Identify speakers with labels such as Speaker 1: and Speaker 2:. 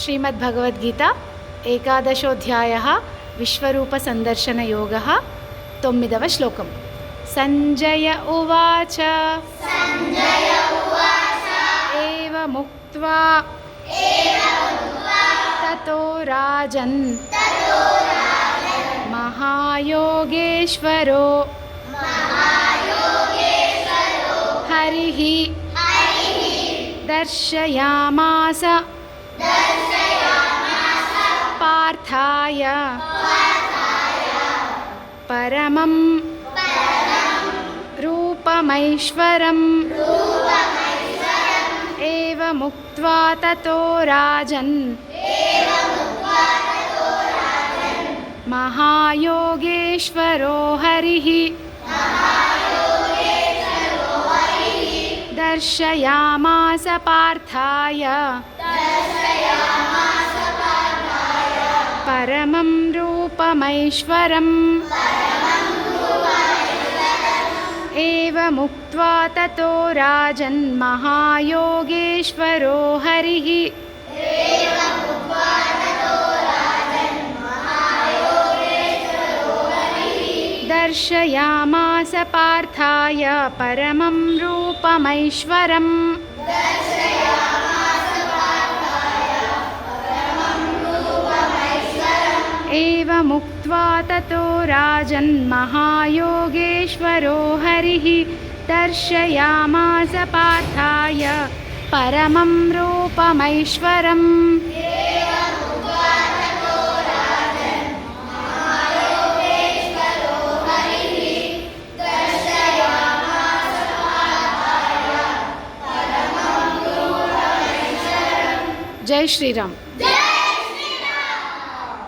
Speaker 1: श्रीमद्भगवद्गीता एकादशोऽध्यायः विश्वरूपसन्दर्शनयोगः 9వ श्लोकम्। संजय उवाच एवमुक्त्वा ततो राजन् महायोगेश्वरो हरिः दर्शयामास पार्थाय परमं रूपमैश्वरम् एवमुक्त्वा ततो राजन् महायोगेश्वरो हरिः दर्शयामास पार्थाय परमं रूपमैश्वरम् एवमुक्त्वा ततो राजन् महायोगेश्वरो हरिः दर्शयामास पार्थाय परमं रूपमैश्वरम् एवमुक्त्वा ततो राजन् महायोगेश्वरो हरिः दर्शयामास पार्थाय परमं रूपमैश्वरम्। जय श्री राम।